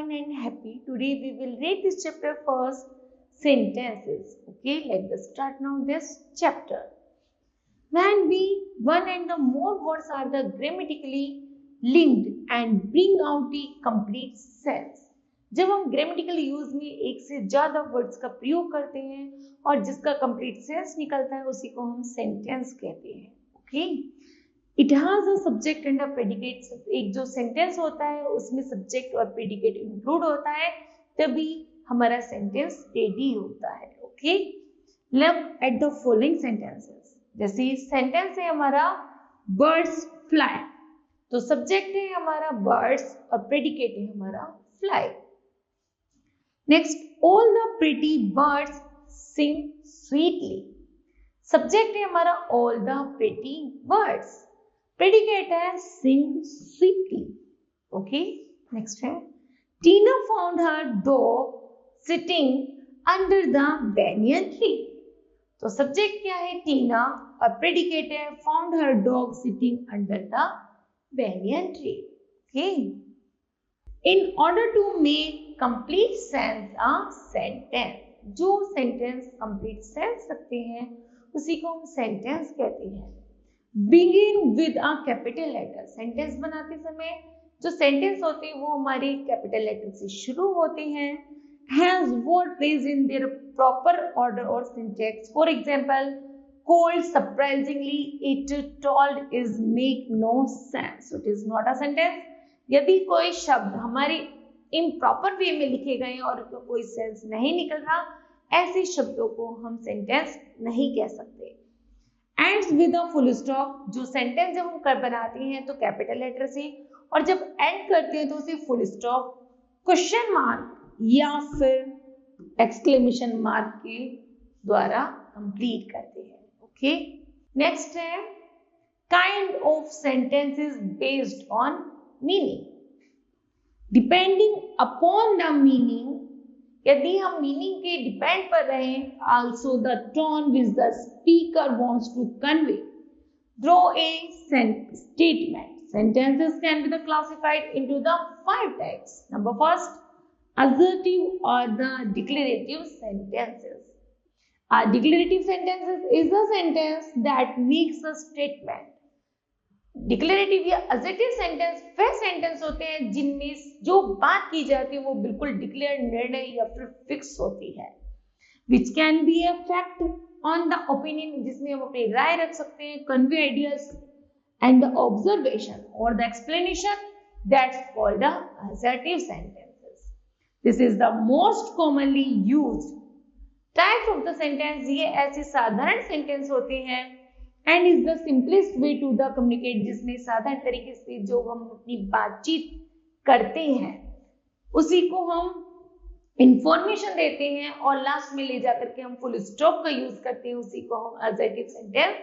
fine and happy. Today we will read this chapter first, sentences. Okay, let us start now this chapter. When we one and the more words are the grammatically linked and bring out the complete sense. जब हम grammatical use में एक से ज्यादा words का प्रयोग करते हैं और जिसका कंप्लीट सेंस निकलता है उसी को हम सेंटेंस कहते हैं. Okay, it has a subject and a predicate. एक जो सेंटेंस होता है उसमें सब्जेक्ट और प्रेडिकेट इंक्लूड होता है, तभी हमारा सेंटेंस रेडी होता है. Okay, look at the following sentences. जैसे सेंटेंस है हमारा बर्ड्स फ्लाई, तो सब्जेक्ट है हमारा बर्ड्स और प्रेडिकेट है हमारा fly. Next, all the pretty birds sing sweetly. Subject है हमारा all the pretty birds, predicate है सिंग स्वीटली. ओके, नेक्स्ट है Tina found her dog sitting under the banyan tree. तो सब्जेक्ट क्या है टीना और प्रेडिकेट है found her dog sitting under the banyan tree. Okay, in order to make complete sense a sentence. जो sentence complete sense रखते हैं उसी को हम सेंटेंस कहते हैं. Begin with a capital letter. Sentence बनाते समय जो सेंटेंस होते हैं वो हमारे कैपिटल लेटर से शुरू होते हैं. Has word place in their proper order और syntax. For example, cold surprisingly it told is make no sense. It is not a sentence. यदि कोई शब्द हमारे इम्प्रॉपर वे में लिखे गए और तो कोई सेंस नहीं निकल रहा, ऐसे शब्दों को हम सेंटेंस नहीं कह सकते. Ends with a full stop. जो सेंटेंस जब हम कर बनाते हैं तो कैपिटल लेटर से, और जब एंड करते हैं तो उसे फुल स्टॉप, क्वेश्चन मार्क या फिर एक्सक्लेमेशन मार्क के द्वारा कंप्लीट करते हैं. ओके, नेक्स्ट है kind of sentences based on meaning. Depending upon the meaning. यदि हम मीनिंग के डिपेंड पर रहें, also the tone which the speaker wants to convey through a statement. Sentences can be classified into the 5 types. Number first, assertive or the declarative sentences. A declarative sentence is a sentence that makes a statement. Declarative या assertive sentence वह sentence होते हैं जिनमें जो बात की जाती है वो बिल्कुल डिक्लेयर, निर्णय या फिर फिक्स होती है. Which can be a fact on the opinion. जिसमें हम अपनी राय रख सकते हैं, convey ideas and the observation or the explanation. That's called the assertive sentences. This is the most commonly used type of the sentence. ये ऐसे साधारण sentence होते हैं and is the simplest way to the communicate. जिसमें साधारण तरीके से जो हम अपनी बातचीत करते हैं उसी को हम इंफॉर्मेशन देते हैं और लास्ट में ले जाकर के हम फुल स्टॉप का यूज करते हैं, उसी को हम assertive sentence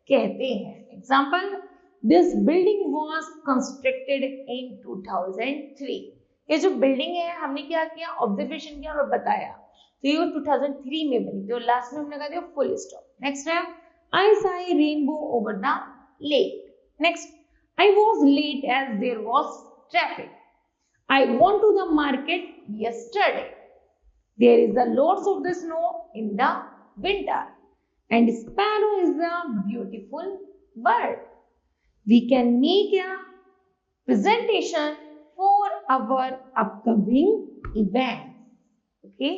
कहते हैं. Example, This building was constructed in 2003. ये जो बिल्डिंग है हमने क्या किया, ऑब्जर्वेशन किया और बताया, तो ये 2003 में बनी. तो लास्ट में हमने कहा दिया फुल स्टॉप. नेक्स्ट है I saw a rainbow over the lake. Next, I was late as there was traffic. I went to the market yesterday. There is a lots of the snow in the winter, and sparrow is a beautiful bird. We can make a presentation for our upcoming event. Okay.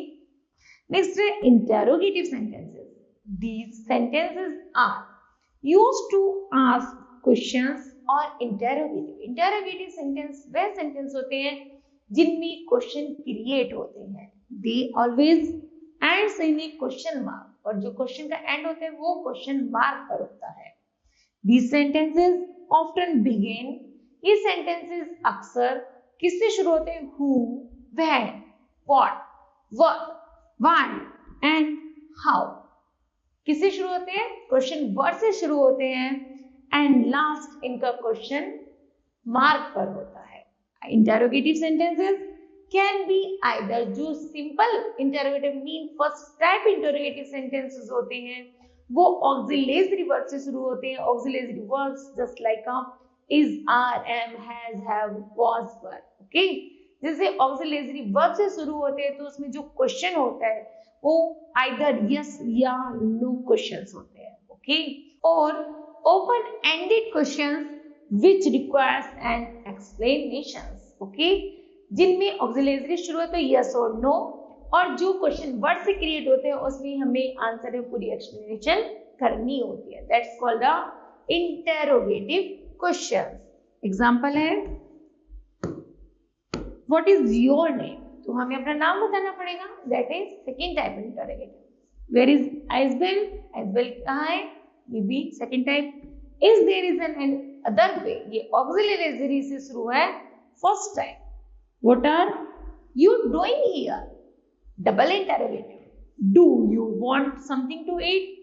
Next, interrogative sentences. These sentences are used to ask questions or interrogative. Interrogative sentence वह sentence होते हैं जिनमें question create होते हैं. They always ends in a question mark, और जो question का end होता है वो question mark पर होता है. These sentences often begin. ये sentences अक्सर किससे शुरू होते हैं? Who, when, what, what, why and how. किससे शुरू होते हैं? क्वेश्चन वर्ड से शुरू होते हैं एंड लास्ट इनका क्वेश्चन मार्क पर होता है. Interrogative sentences can be either. जो simple interrogative mean first type interrogative sentences होते हैं वो ऑक्सिलरी वर्ड से शुरू होते हैं. Auxiliary words just like is, are, am, has, have, was, were. Okay, जैसे ऑक्सिलरी वर्ब से शुरू होते हैं तो उसमें जो क्वेश्चन होता है वो आइदर यस या नो क्वेश्चंस होते हैं, ओके। और open ended questions which requires N explanations, okay, जिनमें ऑक्सिलरी शुरू है तो यस और नो, और जो क्वेश्चन वर्ड से क्रिएट होते हैं उसमें हमें आंसर में पूरी एक्सप्लेनेशन करनी होती है। That's called the interrogative questions. Example है व्हाट इज योर नेम, तो हमें अपना नाम बताना पड़ेगा, that is second type interrogative. Where is Isabel, Isabel कहाँ है, ये भी second type. Is there is another way, ये ऑक्सिलरी से शुरू है first type. What are you doing here, double interrogative. Do you want something to eat,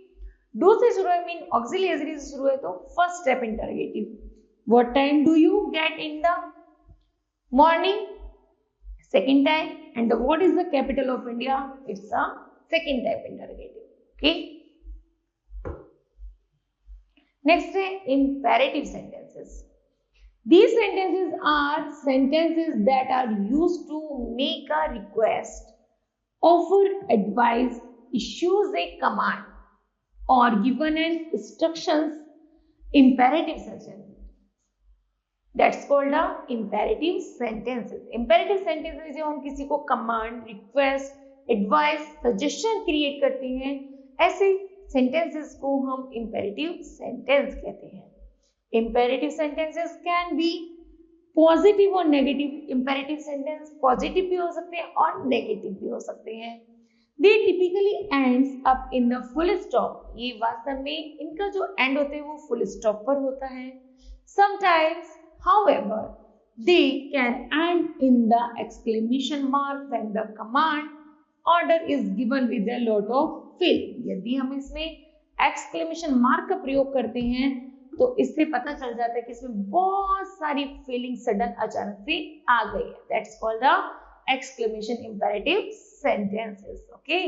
do से शुरू है मीन ऑक्सिलरी से शुरू है तो first step interrogative. What time do you get in the morning, second type. And what is the capital of India, it's a second type interrogative, okay. Next है imperative sentences. These sentences are sentences that are used to make a request, offer advice, issues a command or given an instructions. Imperative sentences, That's called a imperative sentences. Imperative sentences जब हम किसी को command, request, advice, suggestion create करते हैं, ऐसे sentences को हम imperative sentence कहते हैं। Imperative sentences can be positive और नेगेटिव। imperative sentence पॉजिटिव भी हो सकते हैं और नेगेटिव भी हो सकते हैं। They typically ends up in the full stop. ये वास्तव में इनका जो एंड होते हैं वो फुल स्टॉप पर होता है। Sometimes however, they can end in the exclamation mark when the command order is given with a lot of feeling. यदि हम इसमें exclamation mark का प्रयोग करते हैं तो इससे पता चल जाता है कि इसमें बहुत सारी फीलिंग सडन अचानक से आ गई है। That's called the exclamation imperative sentences. Okay.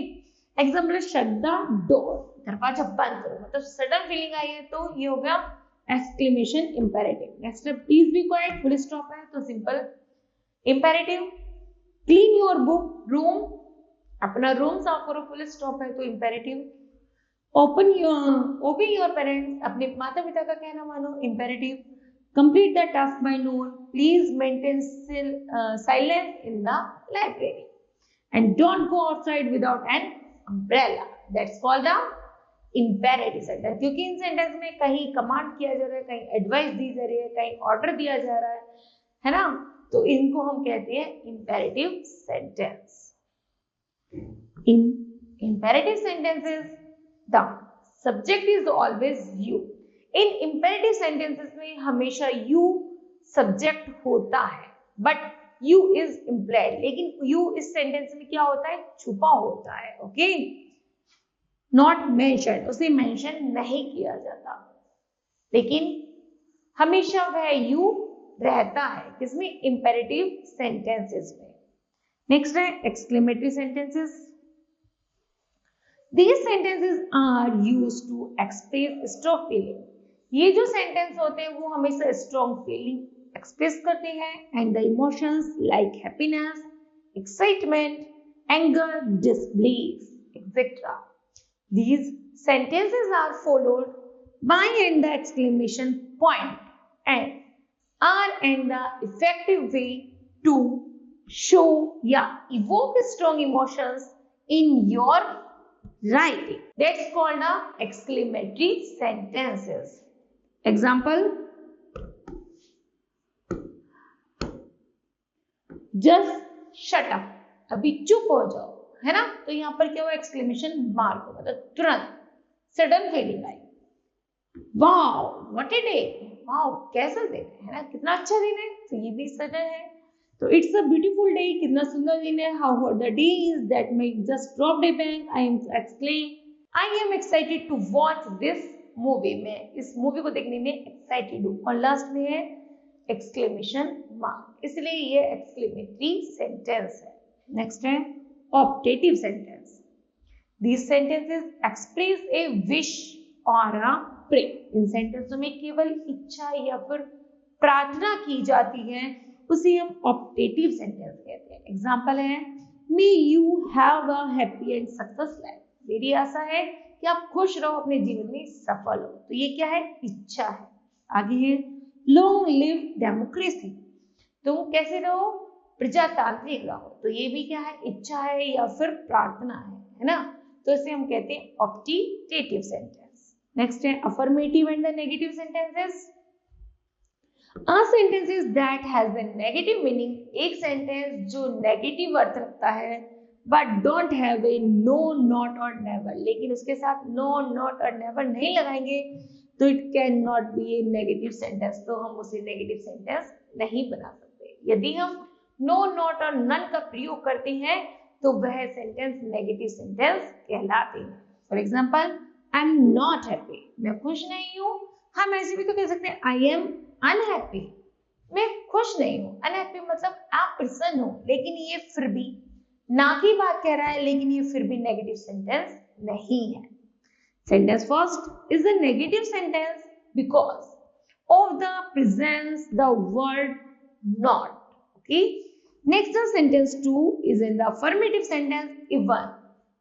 Example shut the door, दरवाजा बंद करो, मतलब सडन फीलिंग आई है तो ये हो गया exclamation imperative. Next है please be quiet, full stop है तो simple imperative. Clean your book room, अपना रूम साफ करो, फुल स्टॉप है तो imperative. Open your parents, अपने माता पिता का कहना मानो, imperative. Complete the task by noon, please maintain silence in the library and don't go outside without an umbrella. That's called the imperative sentence. क्योंकि इन सेंटेंस में कहीं कमांड किया जा रहा है, कहीं एडवाइस दी जा रही है, कहीं ऑर्डर दिया जा रहा है ना, तो इनको हम कहते हैं imperative sentence. In imperative sentences, the subject is always you. In imperative sentences में हमेशा you subject होता है, but you is implied. लेकिन you इस सेंटेंस में क्या होता है, छुपा होता है, ओके, नॉट मेंशन, उसे मेंशन नहीं किया जाता, लेकिन हमेशा वह यू रहता है किसमें, इंपेरेटिव सेंटेंसेस में। नेक्स्ट है exclamatory sentences. These sentences are used to express strong feeling. ये जो सेंटेंस होते हैं वो हमेशा स्ट्रॉन्ग फीलिंग एक्सप्रेस करते हैं and the emotions like happiness, excitement, anger, disbelief etcetera. These sentences are followed by and the exclamation point and are in the effective way to show या evoke strong emotions in your writing. That's called a exclamatory sentences. Example, just shut up, अभी चुप हो जाओ, है ना, तो यहाँ पर क्या हुआ, एक्सक्लेमेशन मार्क, मतलब तुरंत sudden feeling I. Wow what a day, wow कैसा दिन है ना, कितना अच्छा दिन है, तो ये भी सडन है। तो इट्स अ ब्यूटीफुल डे, कितना सुंदर दिन है। How hot the day is that make just drop a bank, I am exclaim I am excited to watch this movie, में इस मूवी को देखने में एक्साइटेड हूँ, और लास्ट में है एक्सक्लेमेशन मार्क, इसलिए ये एक्सक्लेमेटरी सेंटेंस है। नेक्स्ट है optative sentence. These sentences express a wish or a prayer. इन सेंटेंसों में केवल इच्छा या फिर प्रार्थना की जाती है उसे हम ऑप्टेटिव सेंटेंस कहते हैं। एग्जाम्पल है, may you have a happy and success life, मेरी आशा है कि आप खुश रहो, अपने जीवन में सफल हो। तो ये क्या है? इच्छा है। आगे है, लॉन्ग लिव डेमोक्रेसी, तुम कैसे रहो? प्रजातांत्रिक रहो। तो ये भी क्या है? इच्छा है या फिर प्रार्थना है ना? तो इसे हम कहते हैं ऑप्टेटिव सेंटेंस। नेक्स्ट है affirmative and the negative sentences. A sentence that has a negative meaning, एक सेंटेंस जो नेगेटिव अर्थ रखता है but don't have a no, not और never, लेकिन उसके साथ no, not और never नहीं लगाएंगे तो it can not be a negative sentence, तो हम उसे नेगेटिव सेंटेंस नहीं बना सकते। यदि हम no, not और none का प्रयोग करते हैं तो वह सेंटेंस नेगेटिव सेंटेंस कहलाते हैं। For example, I am not happy, मैं खुश नहीं हूँ। हम ऐसे भी तो कह सकते हैं आई एम अनहैप्पी, मैं खुश नहीं हूँ। अनहैप्पी मतलब आप प्रसन्न हो, लेकिन ये फिर भी ना की बात कह रहा है, लेकिन ये फिर भी नेगेटिव सेंटेंस नहीं है। Sentence first is a negative sentence because of the presence the word not. Okay, next the sentence two is in the affirmative sentence even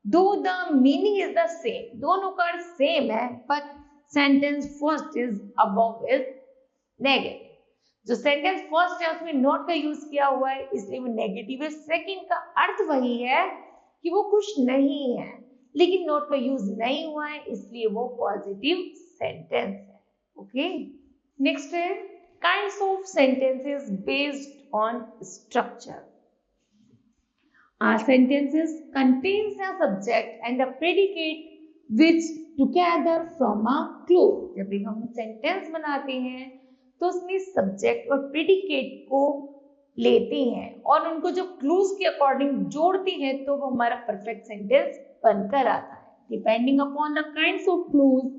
though the meaning is the same, दोनों का अर्थ same है, but sentence first is above is negative. जो sentence first है उसमें not का use किया हुआ है, इसलिए वो नेगेटिव है। सेकंड का अर्थ वही है कि वो खुश नहीं है, लेकिन नॉट का यूज नहीं हुआ है, इसलिए वो पॉजिटिव सेंटेंस है। ओके, नेक्स्ट है kinds of sentences based on structure. Our sentences contains a subject and a predicate which together form a clause। जब भी हम सेंटेंस बनाते हैं तो उसमें सब्जेक्ट और प्रेडिकेट को लेते हैं और उनको जो क्लूज के अकॉर्डिंग जोड़ते हैं तो वो हमारा परफेक्ट सेंटेंस बनकर आता है। Depending upon the kinds of clauses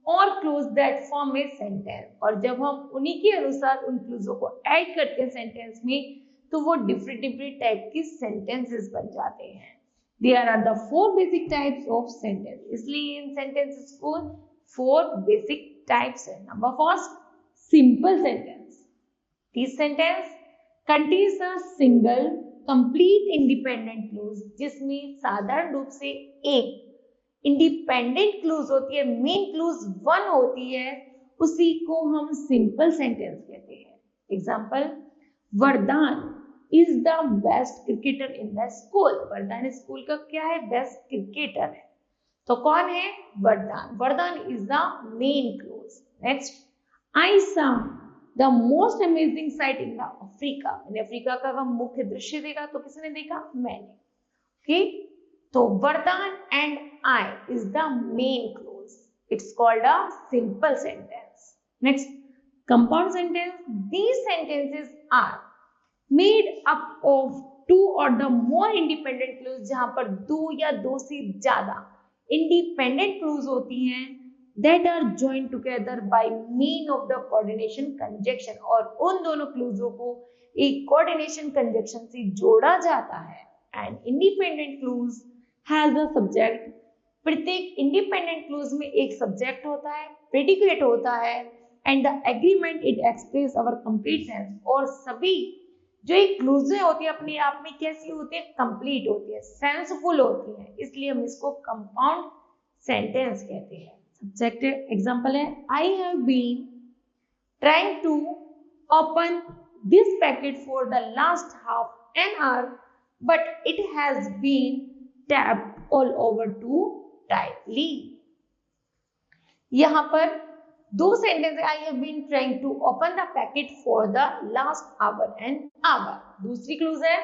और clauses that form a sentence, और जब हम उन्हीं के अनुसार उन क्लूजों को ऐड करते हैं सेंटेंस में तो वो डिफरेंट डिफरेंट टाइप की सेंटेंसेस बन जाते हैं। There are the four basic types of sentence, इसलिए इन sentences को four basic types है। Number first, simple sentence. This sentence contains a single complete independent clause, जिसमें साधारण रूप से एक इंडिपेंडेंट क्लूज होती है, मेन क्लूज वन होती है, उसी को हम सिंपल सेंटेंस कहते हैं। एग्जाम्पल, वरदान is the best cricketer in the school. वरदान स्कूल का क्या है? बेस्ट क्रिकेटर है। तो कौन है? वरदान। वरदान is the main clues. Next, I saw the most amazing site in the Africa. मैंने अफ्रीका का मुख्य दृश्य देखा, तो किसने देखा? मैंने। ओके, तो वरदान and I is the main clause, it's called a simple sentence. Next, compound sentence. These sentences are made up of two or the more independent clause, जहां पर दो या दो से ज्यादा इंडिपेंडेंट क्लूज होती हैं, that are joined together by mean of the coordination conjunction, और उन दोनों क्लूजों को एक कोऑर्डिनेशन कंजक्शन से जोड़ा जाता है। And independent clues has a subject. प्रत्येक इंडिपेंडेंट क्लूज में एक सब्जेक्ट होता है, प्रेडिकेट होता है, and the agreement it express our complete sense. और सभी जो एक क्लूजें होती है अपने आप में कैसी होती है? कंप्लीट होती है, सेंसफुल होती है, इसलिए हम इसको कंपाउंड सेंटेंस कहते हैं। सब्जेक्ट एग्जांपल है, I have been trying to open this packet for the last half an hour but it has been taped all over too tightly. यहां पर दो sentence, I have been trying to open the packet for the last hour and hour. दूसरी clause है,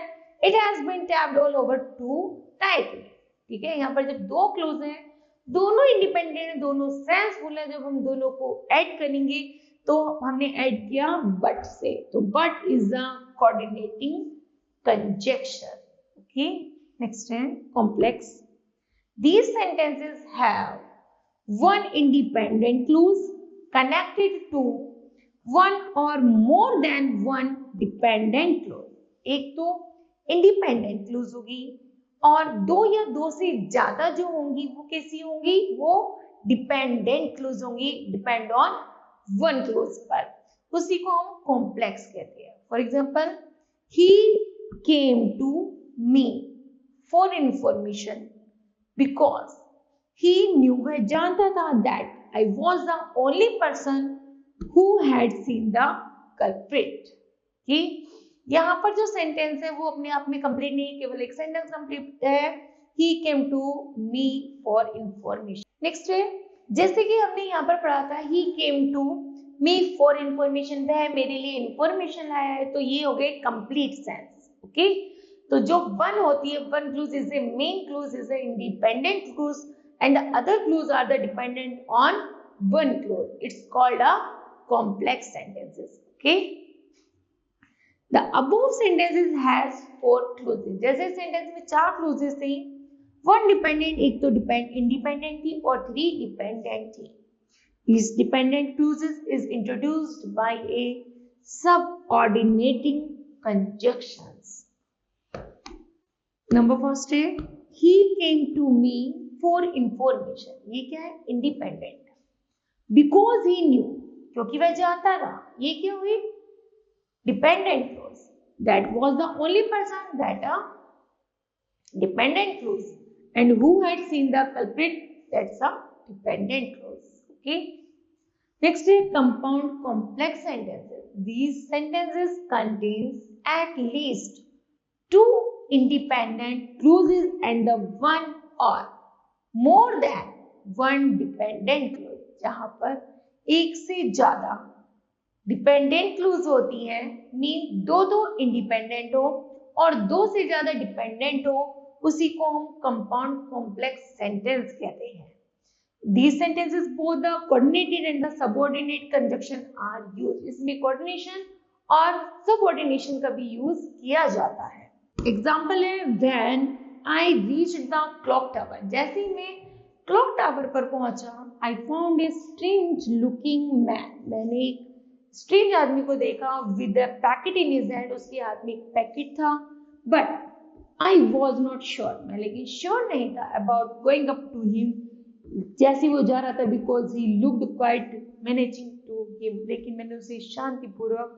it has been taped all over too tightly. ठीक है, यहाँ पर जब दो क्लूज हैं, दोनों इंडिपेंडेंट है, दोनों सेंसफुल है, जब हम दोनों को ऐड करेंगे तो हमने ऐड किया बट से, तो but is a coordinating conjunction. Okay, next है complex. These sentences have one independent clause connected to one or more than one dependent clause। एक तो इंडिपेंडेंट क्लूज होगी और दो या दो से ज्यादा जो होंगी वो कैसी होंगी? वो डिपेंडेंट क्लूज होंगी, डिपेंड ऑन वन क्लूज पर, उसी को हम कॉम्प्लेक्स कहते हैं। For example, He came to me for information because he knew, वह जानता था that I was the only person who had seen the culprit. कि यहाँ पर जो सेंटेंस है वो अपने आप में कंप्लीट नहीं है, केवल एक सेंटेंस कंप्लीट है. He came to me for information. Next है, जैसे कि हमने यहाँ पर पढ़ा था he came to me for information, वह मेरे लिए इंफॉर्मेशन लाया है, तो ये हो गए कंप्लीट सेंस. ओके, तो जो वन होती है, one clause is a main clause, is a independent clause, and the other clause are the dependent on one clause. It's called a complex sentences. Okay, the above sentences has 4 clauses. जैसे sentence में 4 क्लूजेस थी, 1 dependent, एक तो independent थी और 3 dependent थी. These dependent clauses is introduced by a subordinating conjunctions. Number first है, he came to me for information. ये क्या है? Independent. Because he knew, क्योंकि वह जानता था. ये क्या हुई? Dependent clause. That was the only person, that a dependent clause. And who had seen the culprit? That's a dependent clause. Okay. Next is compound complex sentences. These sentences contains at least 2 independent clauses and the one or more than one dependent clause. जहाँ पर एक से ज्यादा dependent clues होती है, mean दो independent हो और 2 से ज्यादा डिपेंडेंट हो, उसी को हम कंपाउंड कॉम्प्लेक्स सेंटेंस कहते हैं. These sentences both the coordinated and the subordinate conjunction are used. इसमें coordination और subordination का भी यूज किया जाता है. एग्जाम्पल है, when I reached the clock tower. जैसे ही मैं क्लॉक टावर पर पहुंचा, I found a strange looking man. मैंने एक स्ट्रेंज आदमी को देखा with a packet in his hand. उसके हाथ में एक पैकेट था. But I was not sure. मैं लेकिन श्योर नहीं था about going up to him. जैसे वो जा रहा था, because he looked quite managing to him, लेकिन मैंने उसे शांतिपूर्वक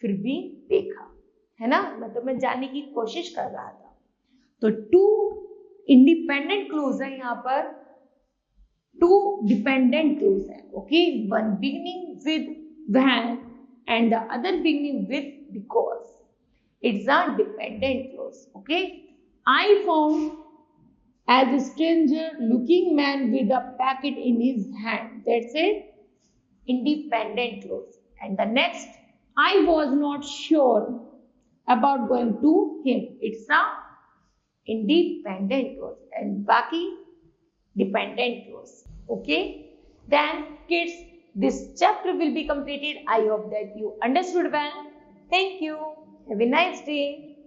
फिर भी देखा, है ना, मतलब मैं जाने की कोशिश कर रहा था. तो 2 इंडिपेंडेंट क्लूज है यहाँ पर, 2 डिपेंडेंट क्लूज है. Okay, one beginning with when and the other beginning with because. It's a dependent clues. Okay, I found as a stranger looking man with a packet in his hand. That's it, independent clause. And the next, I was not sure about going to him. It's a independent clause. And baki dependent clause. Okay, then kids, this chapter will be completed. I hope that you understood well. Thank you. Have a nice day.